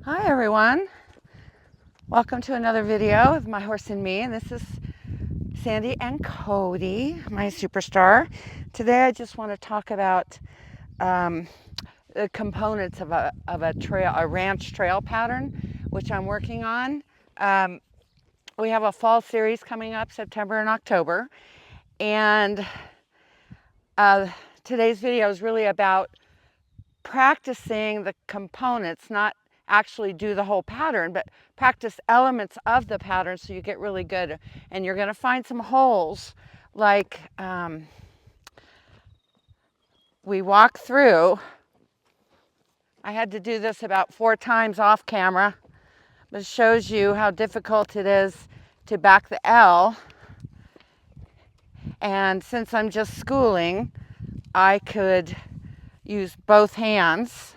Hi everyone, welcome to another video of My Horse and Me, and this is Sandy and Cody, my superstar. Today I just want to talk about the components of a ranch trail pattern, which I'm working on. We have a fall series coming up September and October, and today's video is really about practicing the components, not actually do the whole pattern, but practice elements of the pattern so you get really good. And you're going to find some holes like we walk through. I had to do this about 4 times off camera, but it shows you how difficult it is to back the L. And since I'm just schooling, I could use both hands.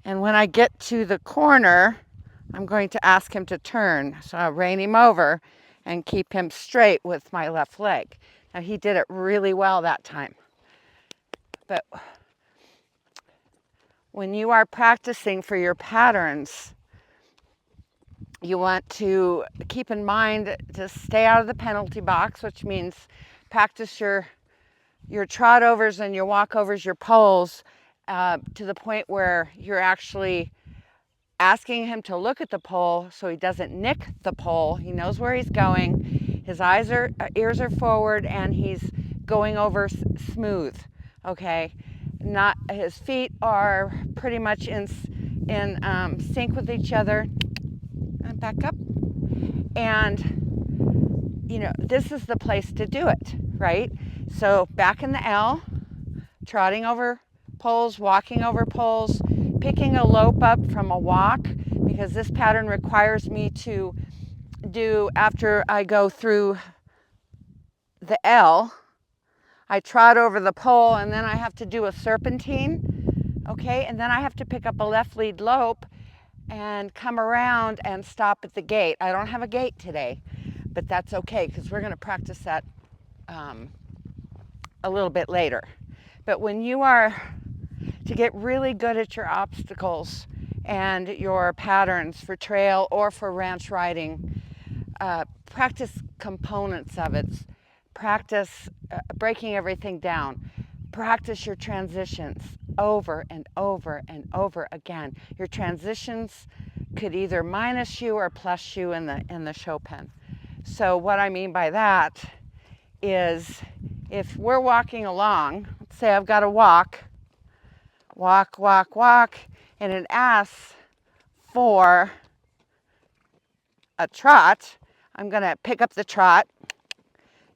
And when I get to the corner, I'm going to ask him to turn. So I'll rein him over and keep him straight with my left leg. Now he did it really well that time. But when you are practicing for your patterns, you want to keep in mind to stay out of the penalty box, which means practice your trot overs and your walk overs, your poles, to the point where you're actually asking him to look at the pole so he doesn't nick the pole. He knows where he's going. His ears are forward, and he's going over smooth. Okay, not his feet are pretty much in sync with each other. And back up, and this is the place to do it, right? So back in the L, trotting over poles, walking over poles, picking a lope up from a walk, because this pattern requires me to do, after I go through the L, I trot over the pole, and then I have to do a serpentine, okay? And then I have to pick up a left lead lope and come around and stop at the gate. I don't have a gate today, but that's okay, because we're going to practice that a little bit later. But when you are to get really good at your obstacles and your patterns for trail or for ranch riding, practice components of it. Practice breaking everything down. Practice your transitions over and over and over again. Your transitions could either minus you or plus you in the Chopin. So what I mean by that is, if we're walking along, let's say I've got to walk, and it asks for a trot, I'm going to pick up the trot.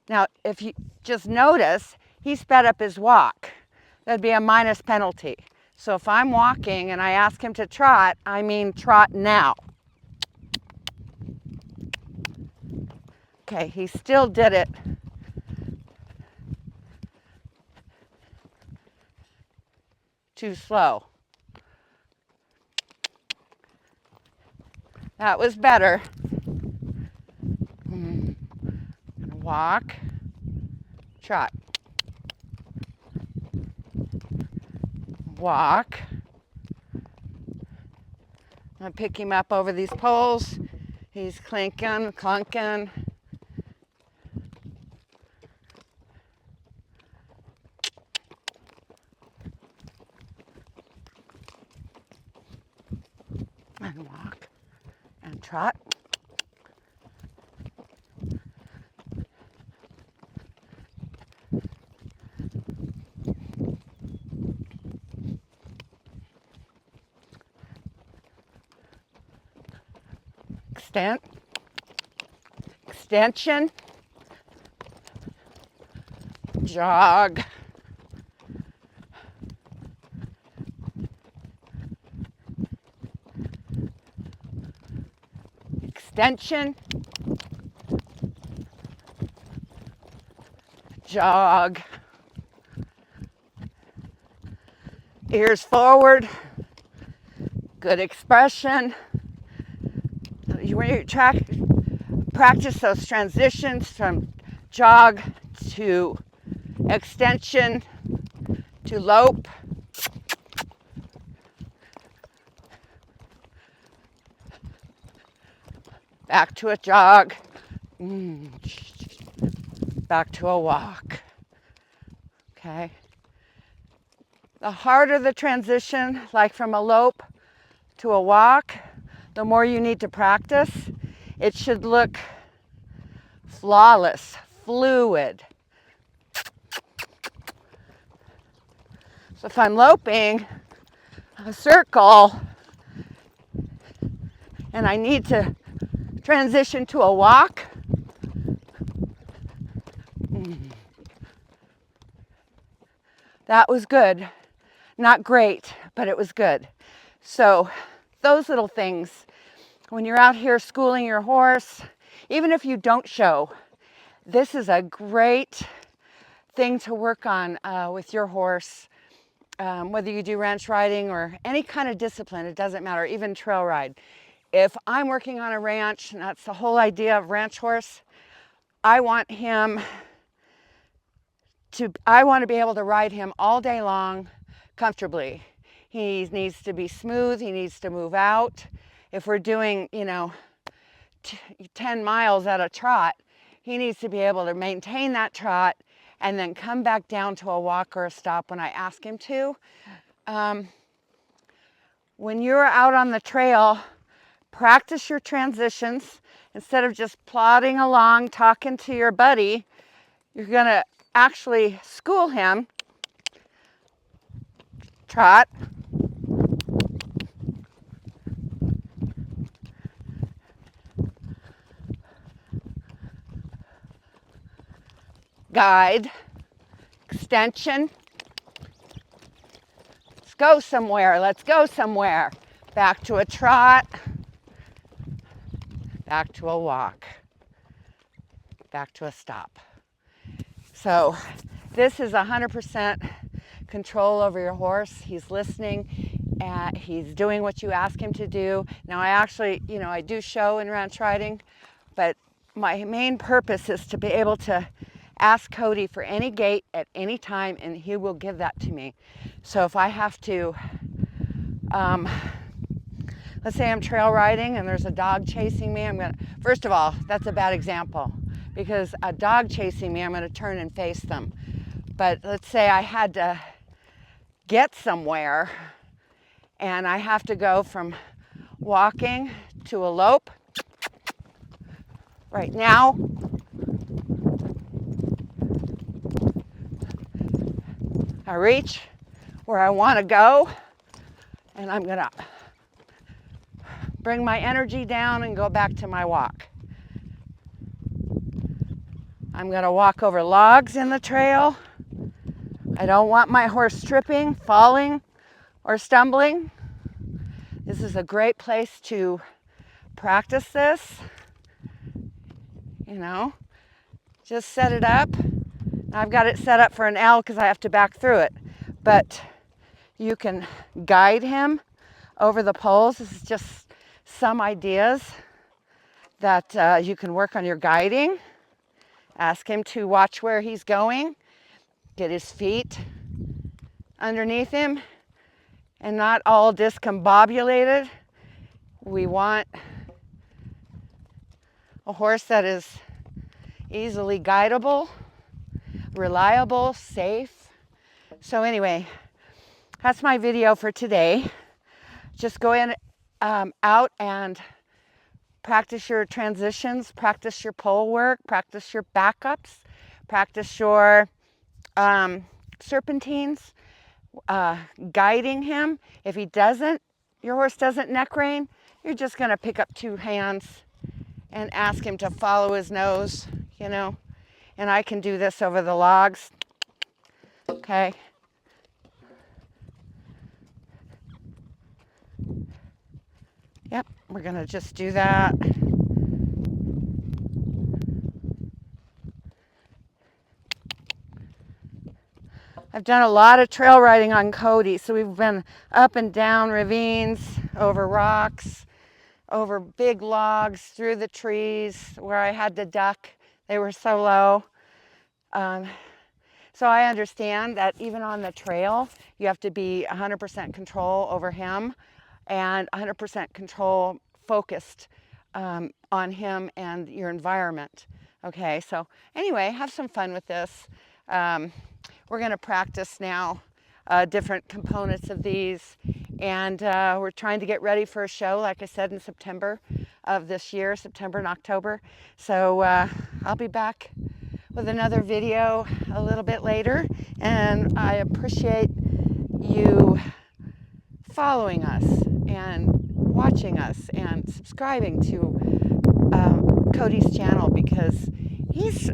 Now, if you just notice, he sped up his walk. That'd be a minus penalty. So if I'm walking and I ask him to trot, I mean trot now. Okay, he still did it. Too slow. That was better. I'm gonna walk, trot. Walk. I pick him up over these poles. He's clinking, clunking. And walk and trot. Extension, jog, extension, jog, ears forward, good expression. When you practice those transitions from jog to extension to lope. back to a jog, back to a walk. Okay. The harder the transition, like from a lope to a walk, the more you need to practice. It should look flawless, fluid. So if I'm loping a circle and I need to transition to a walk, that was good. Not great, but it was good. So those little things, when you're out here schooling your horse, even if you don't show, this is a great thing to work on with your horse. Whether you do ranch riding or any kind of discipline, it doesn't matter, even trail ride. If I'm working on a ranch, and that's the whole idea of ranch horse, I want to be able to ride him all day long comfortably. He needs to be smooth. He needs to move out. If we're doing, 10 miles at a trot, he needs to be able to maintain that trot and then come back down to a walk or a stop when I ask him to. When you're out on the trail, practice your transitions. Instead of just plodding along, talking to your buddy, you're gonna actually school him. Trot. Guide. Extension. Let's go somewhere. Let's go somewhere. Back to a trot. Back to a walk. Back to a stop. So this is 100% control over your horse. He's listening. He's doing what you ask him to do. Now I actually, I do show in ranch riding, but my main purpose is to be able to ask Cody for any gait at any time, and he will give that to me. So if I have to, let's say I'm trail riding and there's a dog chasing me, first of all, that's a bad example, because a dog chasing me, I'm gonna turn and face them. But let's say I had to get somewhere and I have to go from walking to a lope. Right now, I reach where I want to go, and I'm gonna bring my energy down and go back to my walk. I'm gonna walk over logs in the trail. I don't want my horse tripping, falling, or stumbling. This is a great place to practice this. Just set it up. I've got it set up for an L because I have to back through it. But you can guide him over the poles. This is just some ideas that you can work on your guiding. Ask him to watch where he's going. Get his feet underneath him and not all discombobulated. We want a horse that is easily guidable, reliable, safe. So anyway, that's my video for today. Just go out and practice your transitions, practice your pole work, practice your backups, practice your serpentines, guiding him. If your horse doesn't neck rein, you're just gonna pick up two hands and ask him to follow his nose, and I can do this over the logs, okay? Yep, we're gonna just do that. I've done a lot of trail riding on Cody, so we've been up and down ravines, over rocks, over big logs, through the trees where I had to duck. They were so low. So I understand that even on the trail, you have to be 100% control over him and 100% control focused on him and your environment. Okay, so anyway, have some fun with this. We're going to practice now different components of these, and we're trying to get ready for a show, like I said, in September of this year, September and October. So I'll be back with another video a little bit later, and I appreciate you following us and watching us and subscribing to Cody's channel, because he's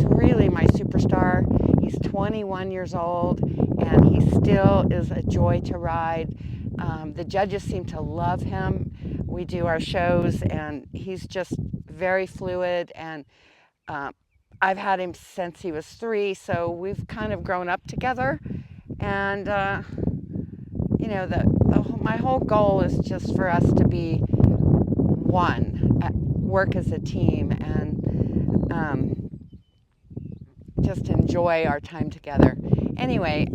really my superstar. He's 21 years old and he still is a joy to ride. The judges seem to love him. We do our shows and he's just very fluid, and I've had him since he was 3, so we've kind of grown up together. And you know, my whole goal is just for us to be one, work as a team, and just enjoy our time together. Anyway,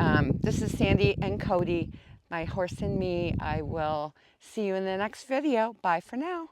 this is Sandy and Cody, my horse and me. I will see you in the next video. Bye for now.